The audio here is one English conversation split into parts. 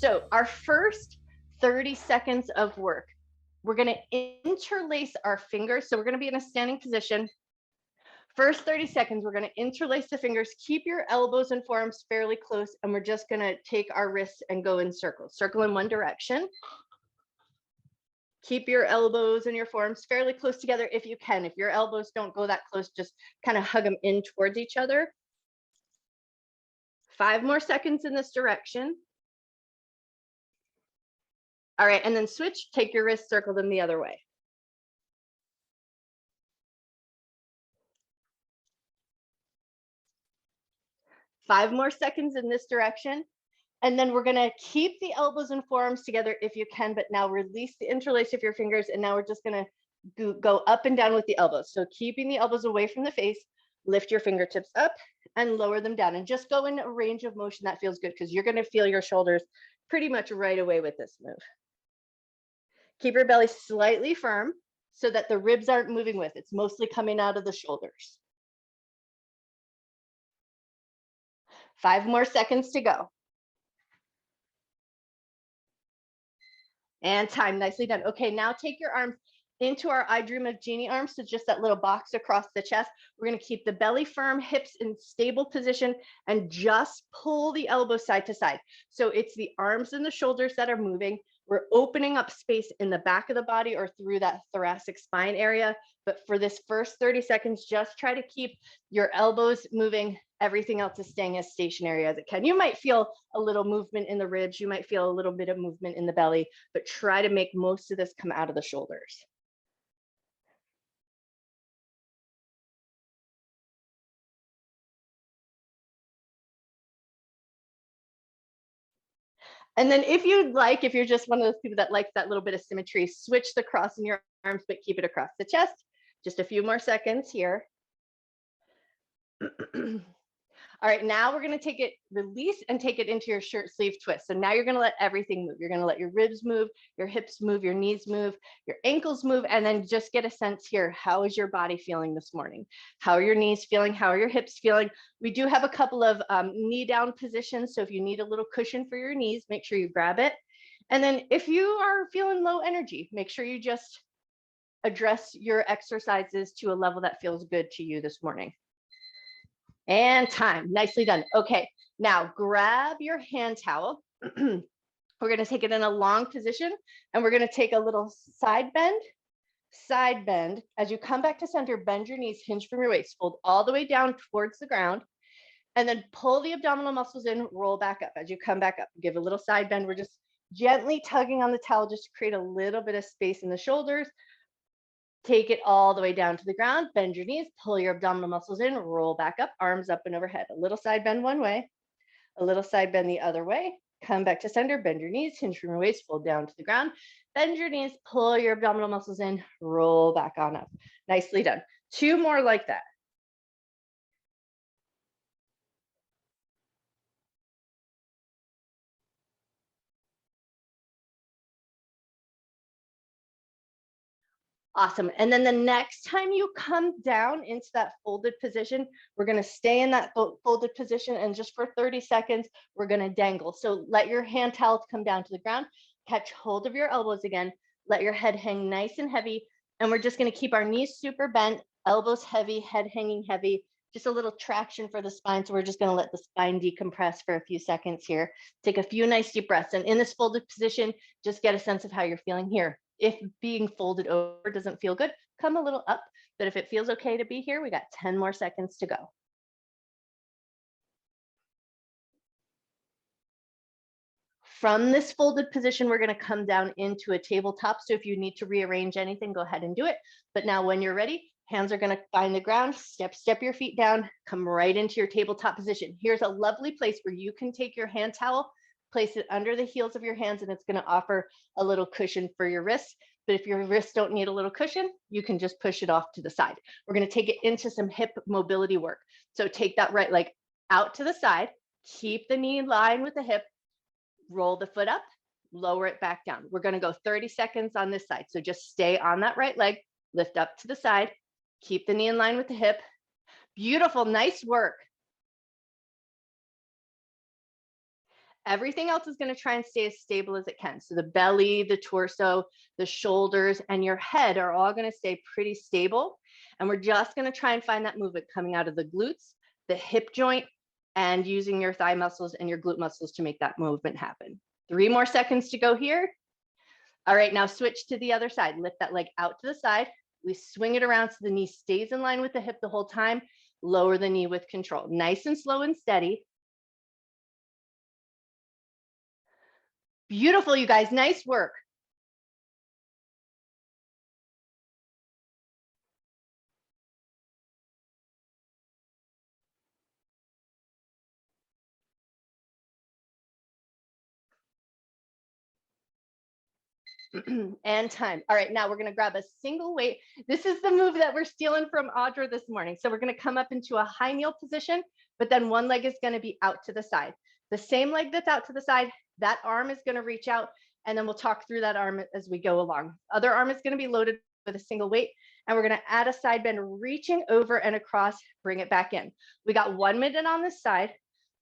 So our first 30 seconds of work, we're going to interlace our fingers. So we're going to be in a standing position. First 30 seconds, we're going to interlace the fingers, keep your elbows and forearms fairly close, and we're just going to take our wrists and go in circles. Circle in one direction. Keep your elbows and your forearms fairly close together if you can. If your elbows don't go that close, just kind of hug them in towards each other. 5 more seconds in this direction. All right, and then switch, take your wrist, circle them the other way. Five more seconds in this direction. And then we're gonna keep the elbows and forearms together if you can, but now release the interlace of your fingers. And now we're just gonna go up and down with the elbows. So keeping the elbows away from the face, lift your fingertips up and lower them down, and just go in a range of motion that feels good, because you're gonna feel your shoulders pretty much right away with this move. Keep your belly slightly firm so that the ribs aren't moving with. It's mostly coming out of the shoulders. 5 more seconds to go. And time, nicely done. Okay, now take your arms into our I Dream of Jeannie arms, so just that little box across the chest. We're gonna keep the belly firm, hips in stable position, and just pull the elbows side to side. So it's the arms and the shoulders that are moving. We're opening up space in the back of the body or through that thoracic spine area. But for this first 30 seconds, just try to keep your elbows moving. Everything else is staying as stationary as it can. You might feel a little movement in the ribs. You might feel a little bit of movement in the belly, but try to make most of this come out of the shoulders. And then if you'd like, if you're just one of those people that likes that little bit of symmetry, switch the cross in your arms, but keep it across the chest. Just a few more seconds here. All right, now we're gonna take it, release and take it into your shirt sleeve twist. So now you're gonna let everything move. You're gonna let your ribs move, your hips move, your knees move, your ankles move, and then just get a sense here. How is your body feeling this morning? How are your knees feeling? How are your hips feeling? We do have a couple of knee down positions. So if you need a little cushion for your knees, make sure you grab it. And then if you are feeling low energy, make sure you just address your exercises to a level that feels good to you this morning. And time, nicely done. Okay, now grab your hand towel. We're gonna take it in a long position, and we're gonna take a little side bend. Side bend. As you come back to center, bend your knees, hinge from your waist, fold all the way down towards the ground, and then pull the abdominal muscles in, roll back up. As you come back up, give a little side bend. We're just gently tugging on the towel just to create a little bit of space in the shoulders. Take it all the way down to the ground, bend your knees, pull your abdominal muscles in, roll back up, arms up and overhead. A little side bend one way, a little side bend the other way. Come back to center, bend your knees, hinge from your waist, fold down to the ground, bend your knees, pull your abdominal muscles in, roll back on up. Nicely done. 2 more like that. Awesome. And then the next time you come down into that folded position, we're going to stay in that folded position. And just for 30 seconds, we're going to dangle. So let your hand towels come down to the ground, catch hold of your elbows again, let your head hang nice and heavy. And we're just going to keep our knees super bent, elbows heavy, head hanging heavy, just a little traction for the spine. So we're just going to let the spine decompress for a few seconds here. Take a few nice deep breaths. And in this folded position, just get a sense of how you're feeling here. If being folded over doesn't feel good, come a little up. But if it feels okay to be here, we got 10 more seconds to go. From this folded position, we're going to come down into a tabletop. So if you need to rearrange anything, go ahead and do it. But now when you're ready, hands are going to find the ground, step your feet down, come right into your tabletop position. Here's a lovely place where you can take your hand towel, place it under the heels of your hands, and it's going to offer a little cushion for your wrists. But if your wrists don't need a little cushion, you can just push it off to the side. We're going to take it into some hip mobility work. So take that right leg out to the side, keep the knee in line with the hip, roll the foot up, lower it back down. We're going to go 30 seconds on this side. So just stay on that right leg, lift up to the side, keep the knee in line with the hip. Beautiful, nice work. Everything else is going to try and stay as stable as it can. So the belly, the torso, the shoulders, and your head are all going to stay pretty stable. And we're just going to try and find that movement coming out of the glutes, the hip joint, and using your thigh muscles and your glute muscles to make that movement happen. 3 more seconds to go here. All right, now switch to the other side. Lift that leg out to the side. We swing it around so the knee stays in line with the hip the whole time. Lower the knee with control. Nice and slow and steady. Beautiful, you guys. Nice work. And time. All right, now we're going to grab a single weight. This is the move that we're stealing from Audra this morning. So we're going to come up into a high kneel position, but then one leg is going to be out to the side. The same leg that's out to the side, that arm is going to reach out, and then we'll talk through that arm as we go along. Other arm is going to be loaded with a single weight, and we're going to add a side bend, reaching over and across, bring it back in. We got 1 minute on this side.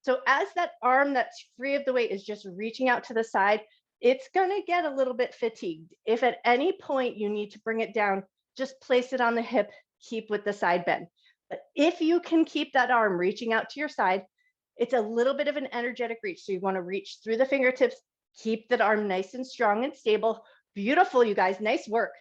So as that arm that's free of the weight is just reaching out to the side, it's going to get a little bit fatigued. If at any point you need to bring it down, just place it on the hip, keep with the side bend. But if you can keep that arm reaching out to your side, it's a little bit of an energetic reach. So you want to reach through the fingertips, keep that arm nice and strong and stable. Beautiful, you guys. Nice work.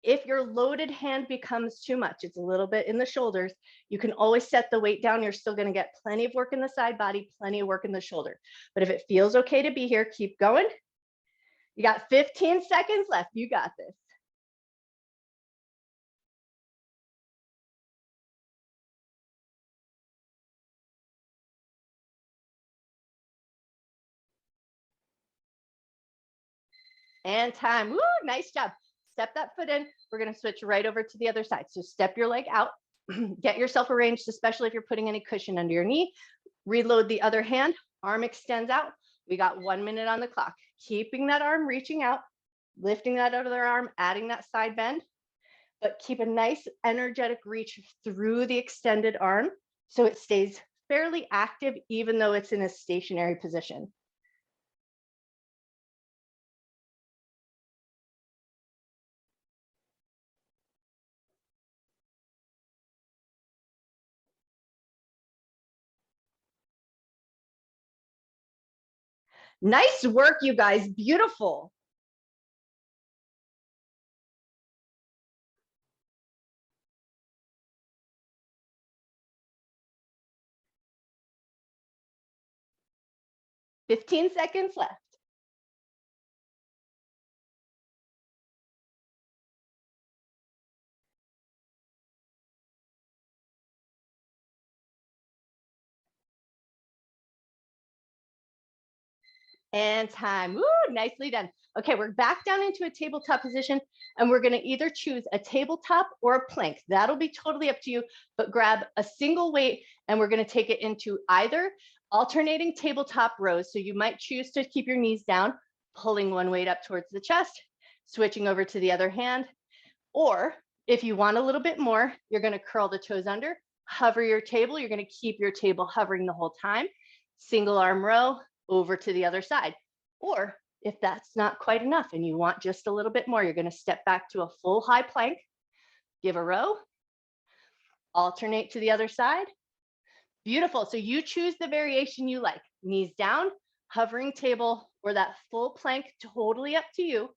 If your loaded hand becomes too much, it's a little bit in the shoulders, you can always set the weight down. You're still going to get plenty of work in the side body, plenty of work in the shoulder. But if it feels okay to be here, keep going. You got 15 seconds left. You got this. And time. Woo, nice job. Step that foot in. We're going to switch right over to the other side. So step your leg out. Get yourself arranged, especially if you're putting any cushion under your knee. Reload the other hand. Arm extends out. We got 1 minute on the clock. Keeping that arm reaching out, lifting that other arm, adding that side bend, but keep a nice energetic reach through the extended arm so it stays fairly active, even though it's in a stationary position. Nice work, you guys. Beautiful. "15 seconds left. And time. Woo, nicely done. Okay, we're back down into a tabletop position, and we're going to either choose a tabletop or a plank. That'll be totally up to you, but grab a single weight, and we're going to take it into either alternating tabletop rows. So you might choose to keep your knees down, pulling one weight up towards the chest, switching over to the other hand. Or if you want a little bit more, you're going to curl the toes under, hover your table. You're going to keep your table hovering the whole time. Single arm row, over to the other side. Or if that's not quite enough and you want just a little bit more, you're going to step back to a full high plank, give a row, alternate to the other side. Beautiful. So you choose the variation you like. Knees down, hovering table, or that full plank, totally up to you.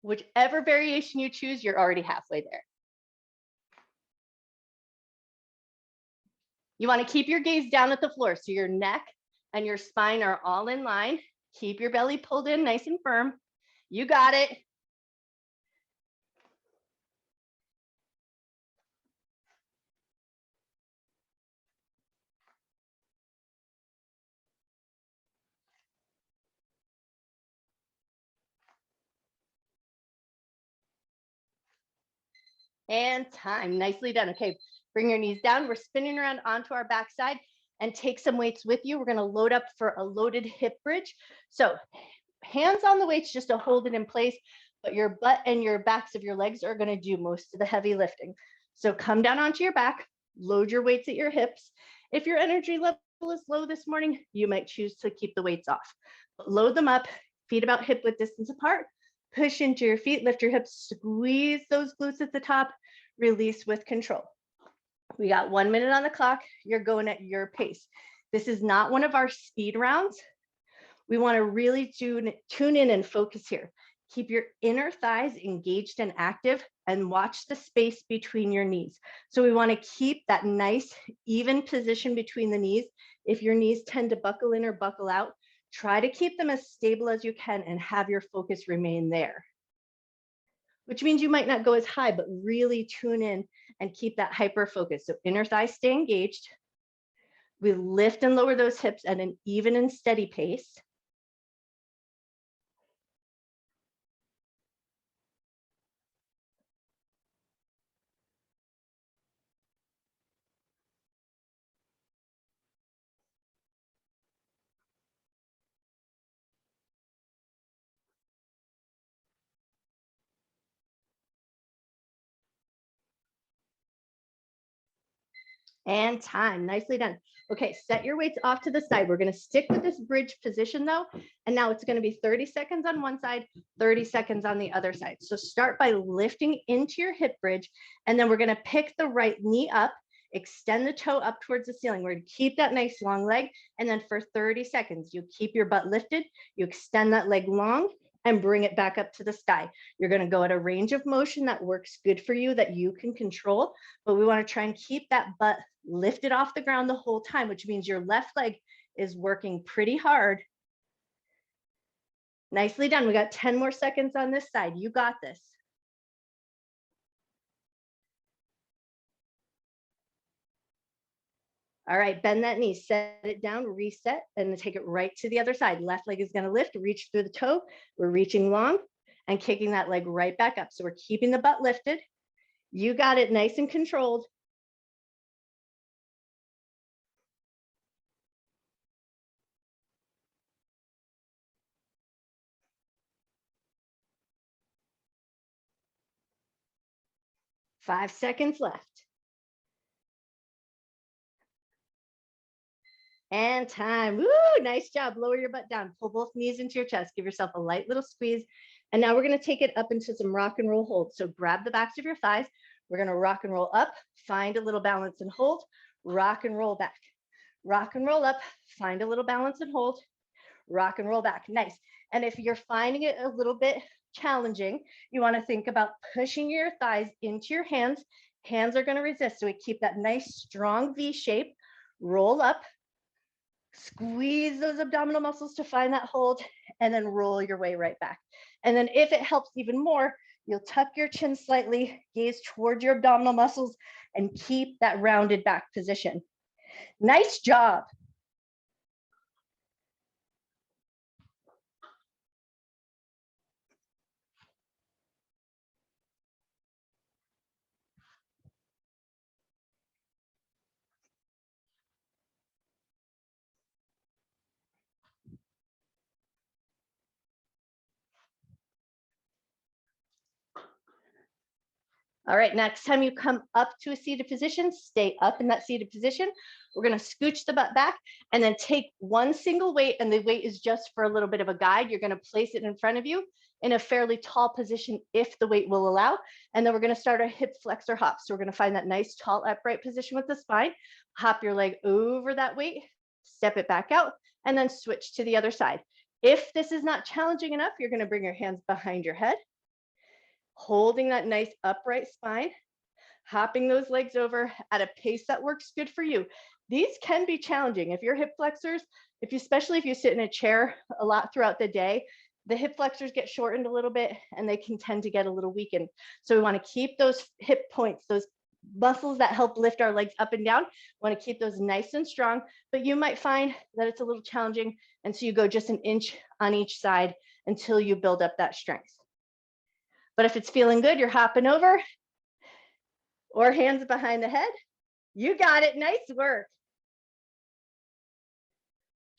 Whichever variation you choose, you're already halfway there. You want to keep your gaze down at the floor so your neck and your spine are all in line. Keep your belly pulled in nice and firm. You got it. And time. Nicely done. Okay, bring your knees down. We're spinning around onto our backside, and take some weights with you. We're going to load up for a loaded hip bridge. So hands on the weights just to hold it in place, but your butt and your backs of your legs are going to do most of the heavy lifting. So come down onto your back, load your weights at your hips. If your energy level is low this morning, you might choose to keep the weights off. But load them up, feet about hip width distance apart, push into your feet, lift your hips, squeeze those glutes at the top, release with control. We got 1 minute on the clock. You're going at your pace. This is not one of our speed rounds. We want to really tune in and focus here. Keep your inner thighs engaged and active and watch the space between your knees. So we want to keep that nice, even position between the knees. If your knees tend to buckle in or buckle out, try to keep them as stable as you can and have your focus remain there. Which means you might not go as high, but really tune in and keep that hyper focus. So inner thighs stay engaged. We lift and lower those hips at an even and steady pace. And time, nicely done. Okay, set your weights off to the side. We're gonna stick with this bridge position though. And now it's gonna be 30 seconds on one side, 30 seconds on the other side. So start by lifting into your hip bridge, and then we're gonna pick the right knee up, extend the toe up towards the ceiling. We're gonna keep that nice long leg. And then for 30 seconds, you keep your butt lifted, you extend that leg long and bring it back up to the sky. You're gonna go at a range of motion that works good for you, that you can control, but we wanna try and keep that butt lifted off the ground the whole time, which means your left leg is working pretty hard. Nicely done. We got 10 more seconds on this side. You got this. All right, bend that knee, set it down, reset, and then take it right to the other side. Left leg is going to lift, reach through the toe. We're reaching long and kicking that leg right back up. So we're keeping the butt lifted. You got it, nice and controlled. Five seconds left. And time. Woo, nice job. Lower your butt down. Pull both knees into your chest. Give yourself a light little squeeze. And now we're going to take it up into some rock and roll holds. So grab the backs of your thighs. We're going to rock and roll up, find a little balance and hold, rock and roll back. Rock and roll up, find a little balance and hold, rock and roll back. Nice. And if you're finding it a little bit challenging, you want to think about pushing your thighs into your hands. Hands are going to resist. So we keep that nice, strong V shape. Roll up. Squeeze those abdominal muscles to find that hold, and then roll your way right back. And then if it helps even more, you'll tuck your chin slightly, gaze toward your abdominal muscles, and keep that rounded back position. Nice job. All right, next time you come up to a seated position, stay up in that seated position. We're gonna scooch the butt back and then take one single weight, and the weight is just for a little bit of a guide. You're gonna place it in front of you in a fairly tall position if the weight will allow. And then we're gonna start our hip flexor hop. So we're gonna find that nice tall upright position with the spine, hop your leg over that weight, step it back out, and then switch to the other side. If this is not challenging enough, you're gonna bring your hands behind your head, holding that nice upright spine, hopping those legs over at a pace that works good for you. These can be challenging. If your hip flexors, especially if you sit in a chair a lot throughout the day, the hip flexors get shortened a little bit and they can tend to get a little weakened. So we want to keep those hip points, those muscles that help lift our legs up and down. We want to keep those nice and strong, but you might find that it's a little challenging. And so you go just an inch on each side until you build up that strength. But if it's feeling good, you're hopping over or hands behind the head. You got it. Nice work.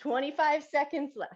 25 seconds left.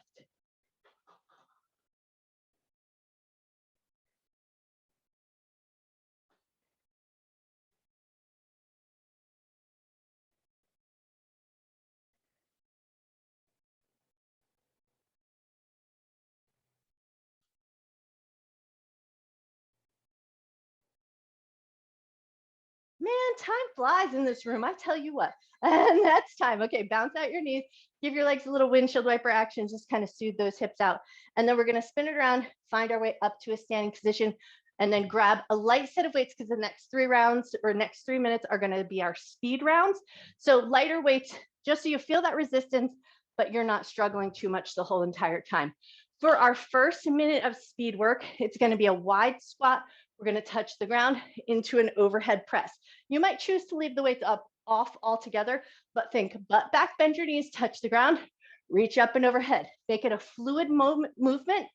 Man, time flies in this room, I tell you what. And that's time. Okay, bounce out your knees, give your legs a little windshield wiper action, just kind of soothe those hips out. And then we're going to spin it around, find our way up to a standing position, and then grab a light set of weights, because the next 3 rounds or next 3 minutes are going to be our speed rounds. So lighter weights, just so you feel that resistance, but you're not struggling too much the whole entire time. For our first minute of speed work, it's going to be a wide squat. We're going to touch the ground into an overhead press. You might choose to leave the weights off altogether, but think butt back, bend your knees, touch the ground, reach up and overhead. Make it a fluid movement.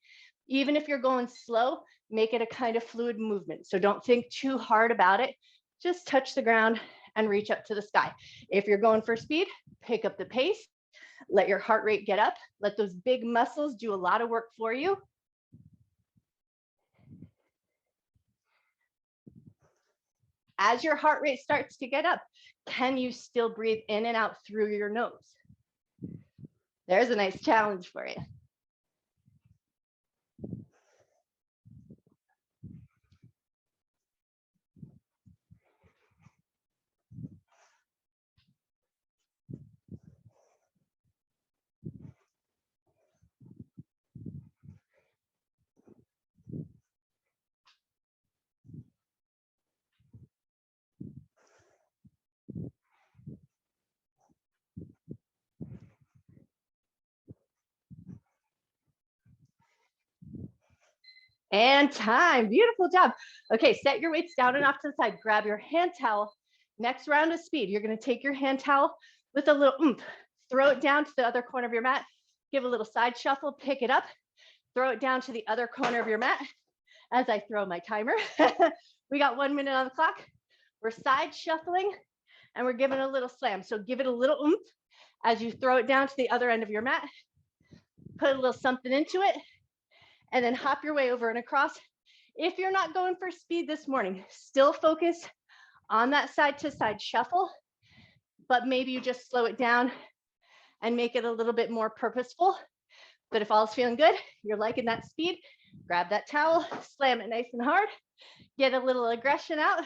Even if you're going slow, make it a kind of fluid movement. So don't think too hard about it. Just touch the ground and reach up to the sky. If you're going for speed, pick up the pace, let your heart rate get up, let those big muscles do a lot of work for you. As your heart rate starts to get up, can you still breathe in and out through your nose? There's a nice challenge for you. And time, beautiful job. Okay, set your weights down and off to the side. Grab your hand towel. Next round of speed, you're gonna take your hand towel with a little oomph, throw it down to the other corner of your mat, give a little side shuffle, pick it up, throw it down to the other corner of your mat as I throw my timer. We got 1 minute on the clock. We're side shuffling and we're giving a little slam. So give it a little oomph as you throw it down to the other end of your mat, put a little something into it, and then hop your way over and across. If you're not going for speed this morning, still focus on that side to side shuffle, but maybe you just slow it down and make it a little bit more purposeful. But if all's feeling good, you're liking that speed, grab that towel, slam it nice and hard, get a little aggression out.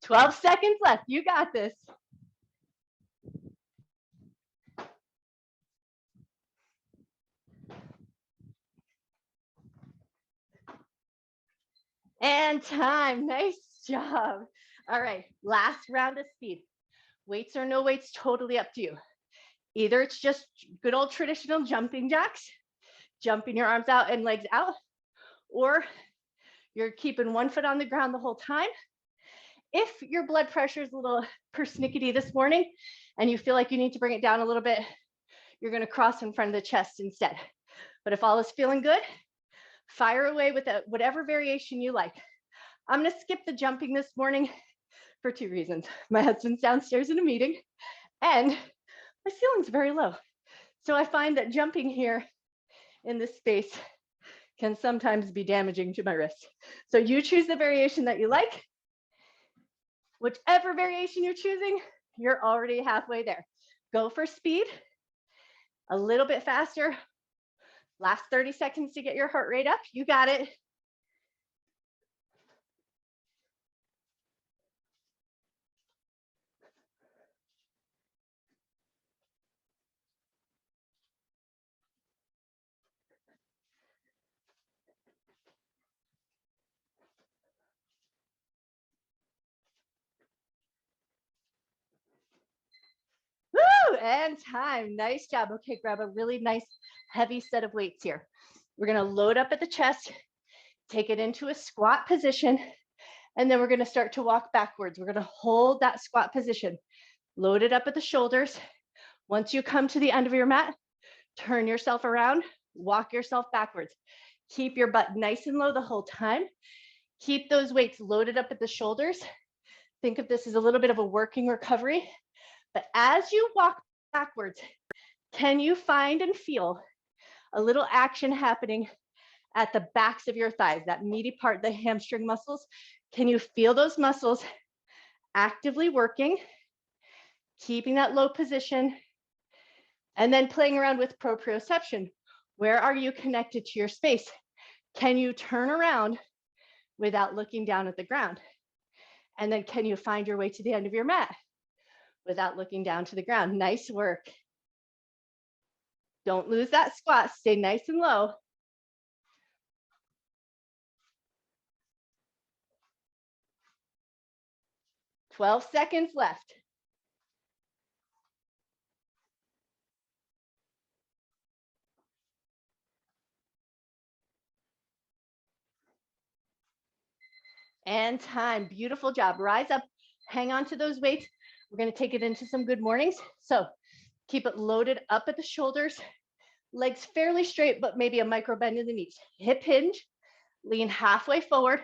"12 seconds left. You got this." And time. Nice job. All right, last round of speed. Weights or no weights, totally up to you. Either it's just good old traditional jumping jacks, jumping your arms out and legs out, or you're keeping one foot on the ground the whole time. If your blood pressure is a little persnickety this morning and you feel like you need to bring it down a little bit, you're going to cross in front of the chest instead. But if all is feeling good, fire away with whatever variation you like. I'm going to skip the jumping this morning for 2 reasons. My husband's downstairs in a meeting and my ceiling's very low. So I find that jumping here in this space can sometimes be damaging to my wrist. So you choose the variation that you like. Whichever variation you're choosing, you're already halfway there. Go for speed, a little bit faster. Last 30 seconds to get your heart rate up. You got it. Woo, and time. Nice job. Okay, grab a really nice heavy set of weights here. We're going to load up at the chest, take it into a squat position, and then we're going to start to walk backwards. We're going to hold that squat position, load it up at the shoulders. Once you come to the end of your mat, turn yourself around, walk yourself backwards. Keep your butt nice and low the whole time. Keep those weights loaded up at the shoulders. Think of this as a little bit of a working recovery. But as you walk backwards, can you find and feel a little action happening at the backs of your thighs, that meaty part, the hamstring muscles. Can you feel those muscles actively working, keeping that low position, and then playing around with proprioception? Where are you connected to your space? Can you turn around without looking down at the ground? And then can you find your way to the end of your mat without looking down to the ground? Nice work. Don't lose that squat. Stay nice and low. Twelve seconds left. And time. Beautiful job. Rise up, hang on to those weights. We're going to take it into some good mornings. So keep it loaded up at the shoulders, legs fairly straight, but maybe a micro bend in the knees. Hip hinge, lean halfway forward,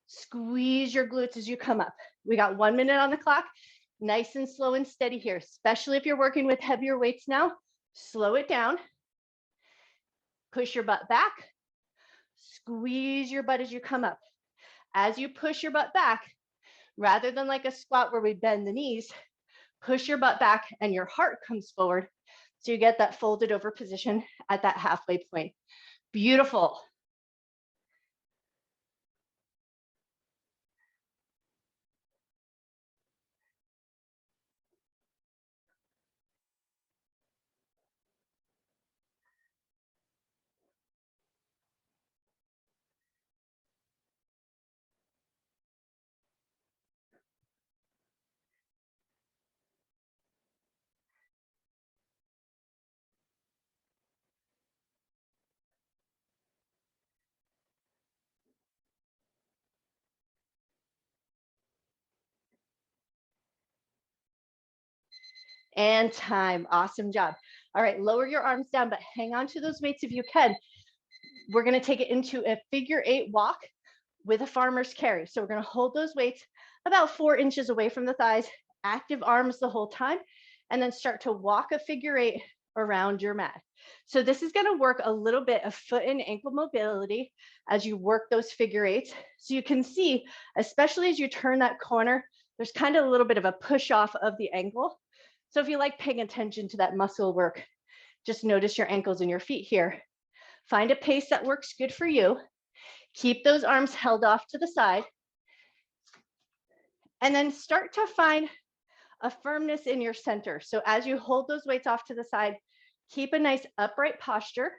squeeze your glutes as you come up. We got 1 minute on the clock. Nice and slow and steady here, especially if you're working with heavier weights now. Slow it down. Push your butt back. Squeeze your butt as you come up. As you push your butt back, rather than like a squat where we bend the knees, push your butt back and your heart comes forward. So you get that folded over position at that halfway point. Beautiful. And time. Awesome job. All right, lower your arms down, but hang on to those weights if you can. We're going to take it into a figure 8 walk with a farmer's carry. So we're going to hold those weights about 4 inches away from the thighs, active arms the whole time, and then start to walk a figure 8 around your mat. So this is going to work a little bit of foot and ankle mobility as you work those figure 8s. So you can see, especially as you turn that corner, there's kind of a little bit of a push off of the ankle. So if you like paying attention to that muscle work, just notice your ankles and your feet here. Find a pace that works good for you. Keep those arms held off to the side. And then start to find a firmness in your center. So as you hold those weights off to the side, keep a nice upright posture.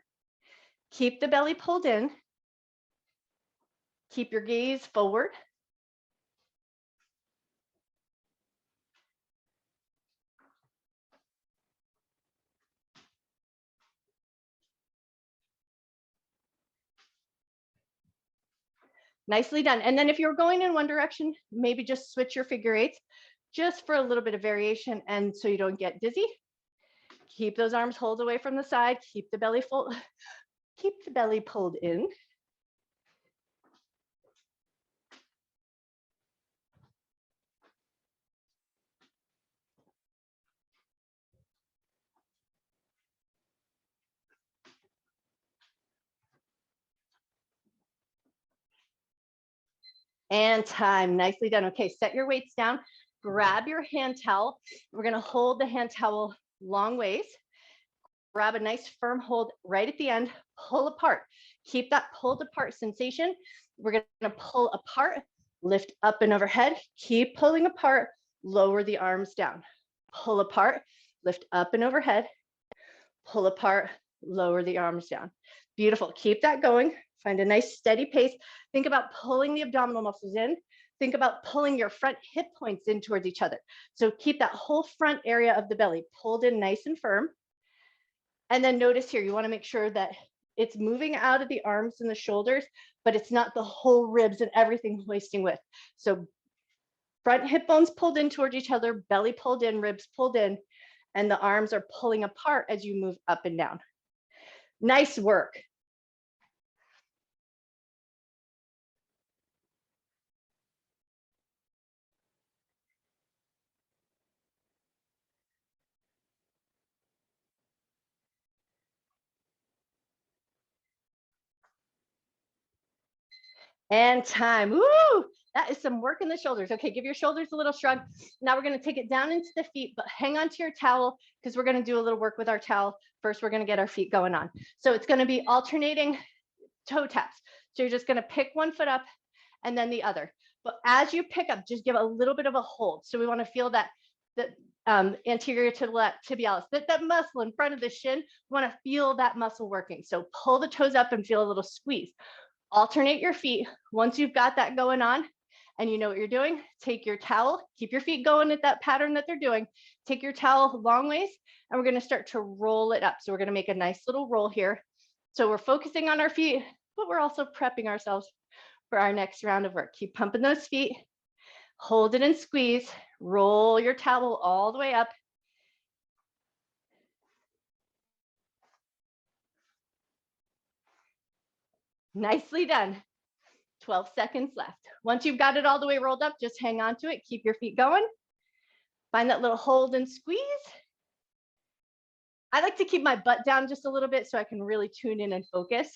Keep the belly pulled in. Keep your gaze forward. Nicely done. And then if you're going in one direction, maybe just switch your figure 8s just for a little bit of variation and so you don't get dizzy. Keep those arms pulled away from the side. Keep the belly full. Keep the belly pulled in. And time. Nicely done. Okay, set your weights down. Grab your hand towel. We're going to hold the hand towel long ways. Grab a nice firm hold right at the end. Pull apart. Keep that pulled apart sensation. We're going to pull apart, lift up and overhead. Keep pulling apart. Lower the arms down. Pull apart, lift up and overhead. Pull apart, lower the arms down. Beautiful. Keep that going. Find a nice steady pace. Think about pulling the abdominal muscles in. Think about pulling your front hip points in towards each other. So keep that whole front area of the belly pulled in nice and firm. And then notice here, you want to make sure that it's moving out of the arms and the shoulders, but it's not the whole ribs and everything hoisting with. So front hip bones pulled in towards each other, belly pulled in, ribs pulled in, and the arms are pulling apart as you move up and down. Nice work. And time. Woo! That is some work in the shoulders. Okay, give your shoulders a little shrug. Now we're going to take it down into the feet, but hang on to your towel because we're going to do a little work with our towel. First, we're going to get our feet going on. So it's going to be alternating toe taps. So you're just going to pick one foot up and then the other. But as you pick up, just give a little bit of a hold. So we want to feel that anterior tibialis, that muscle in front of the shin. We want to feel that muscle working. So pull the toes up and feel a little squeeze. Alternate your feet. Once you've got that going on and you know what you're doing, take your towel, keep your feet going at that pattern that they're doing. Take your towel long ways and we're going to start to roll it up. So we're going to make a nice little roll here. So we're focusing on our feet, but we're also prepping ourselves for our next round of work. Keep pumping those feet, hold it and squeeze, roll your towel all the way up. Nicely done. 12 seconds left. Once you've got it all the way rolled up, just hang on to it. Keep your feet going. Find that little hold and squeeze. I like to keep my butt down just a little bit so I can really tune in and focus.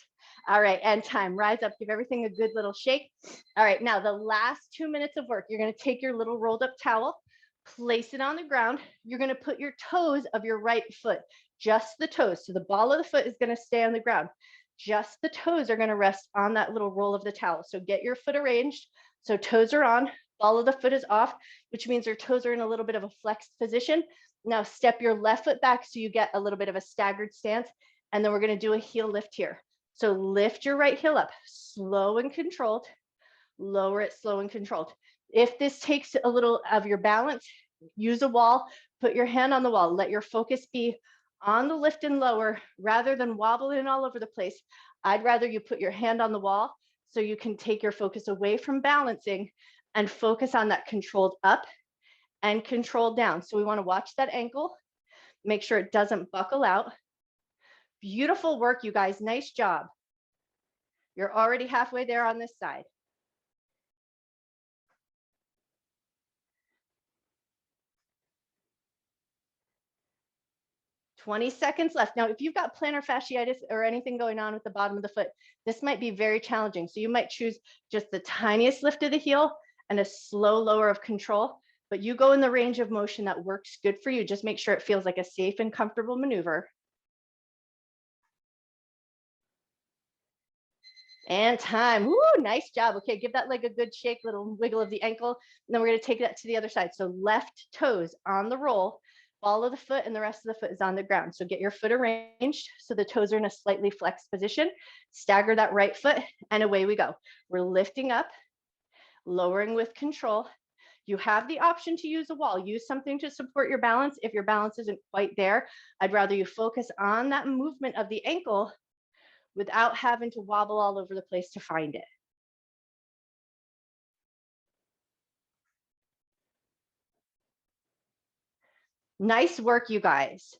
All right, and time. Rise up, give everything a good little shake. All right, now the last 2 minutes of work, you're gonna take your little rolled up towel, place it on the ground. You're gonna put your toes of your right foot, just the toes. So the ball of the foot is gonna stay on the ground. Just the toes are gonna rest on that little roll of the towel. So get your foot arranged. So toes are on, ball of the foot is off, which means your toes are in a little bit of a flexed position. Now step your left foot back so you get a little bit of a staggered stance. And then we're going to do a heel lift here. So lift your right heel up, slow and controlled. Lower it, slow and controlled. If this takes a little of your balance, use a wall, put your hand on the wall. Let your focus be on the lift and lower rather than wobbling all over the place. I'd rather you put your hand on the wall so you can take your focus away from balancing and focus on that controlled up and control down. So we want to watch that ankle, make sure it doesn't buckle out. Beautiful work, you guys. Nice job. You're already halfway there on this side. "20 seconds left. Now, if you've got plantar fasciitis or anything going on with the bottom of the foot, this might be very challenging. So you might choose just the tiniest lift of the heel and a slow lower of control, but you go in the range of motion that works good for you. Just make sure it feels like a safe and comfortable maneuver. And time. Woo, nice job. Okay, give that leg a good shake, little wiggle of the ankle. And then we're going to take that to the other side. So left toes on the roll, ball of the foot, and the rest of the foot is on the ground. So get your foot arranged so the toes are in a slightly flexed position. Stagger that right foot, and away we go. We're lifting up, lowering with control. You have the option to use a wall. Use something to support your balance. If your balance isn't quite there, I'd rather you focus on that movement of the ankle without having to wobble all over the place to find it. Nice work, you guys.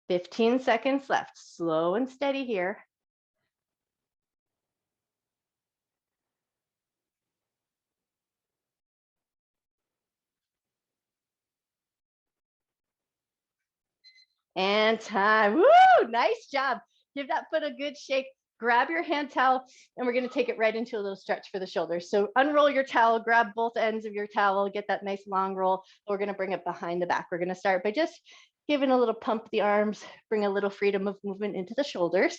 "15 seconds left. Slow and steady here. And time. Woo! Nice job. Give that foot a good shake. Grab your hand towel, and we're going to take it right into a little stretch for the shoulders. So unroll your towel, grab both ends of your towel, get that nice long roll. We're going to bring it behind the back. We're going to start by just giving a little pump to the arms, bring a little freedom of movement into the shoulders.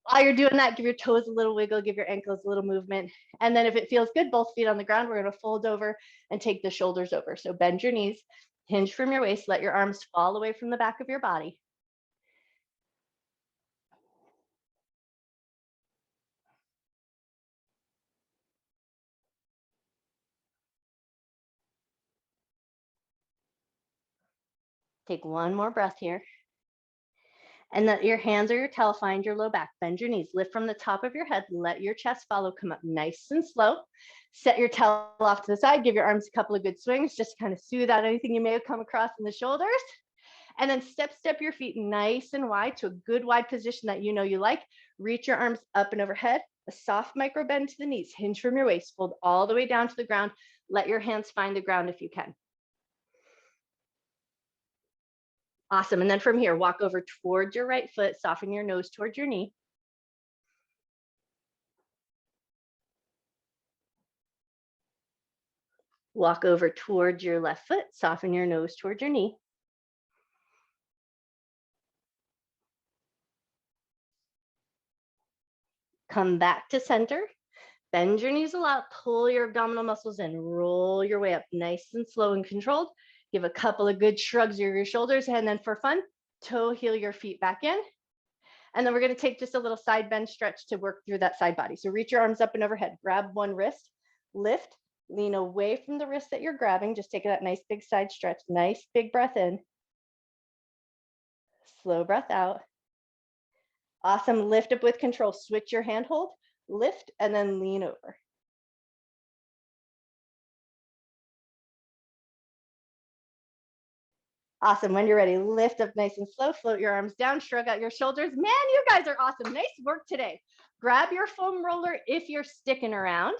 While you're doing that, give your toes a little wiggle, give your ankles a little movement. And then if it feels good, both feet on the ground, we're going to fold over and take the shoulders over. So bend your knees, hinge from your waist, let your arms fall away from the back of your body. Take one more breath here. And let your hands or your towel find your low back. Bend your knees, lift from the top of your head, let your chest follow, come up nice and slow. Set your towel off to the side, give your arms a couple of good swings, just kind of soothe out anything you may have come across in the shoulders. And then step your feet nice and wide to a good wide position that you know you like. Reach your arms up and overhead, a soft micro bend to the knees, hinge from your waist, fold all the way down to the ground. Let your hands find the ground if you can. Awesome. And then from here, walk over towards your right foot, soften your nose towards your knee. Walk over towards your left foot, soften your nose towards your knee. Come back to center. Bend your knees a lot, pull your abdominal muscles in, roll your way up nice and slow and controlled. Give a couple of good shrugs of your shoulders, and then for fun, toe heel your feet back in. And then we're going to take just a little side bend stretch to work through that side body. So reach your arms up and overhead, grab one wrist, lift, lean away from the wrist that you're grabbing. Just take that nice big side stretch, nice big breath in. Slow breath out. Awesome. Lift up with control. Switch your hand hold, lift, and then lean over. Awesome. When you're ready, lift up nice and slow, float your arms down, shrug out your shoulders. Man, you guys are awesome. Nice work today. Grab your foam roller if you're sticking around.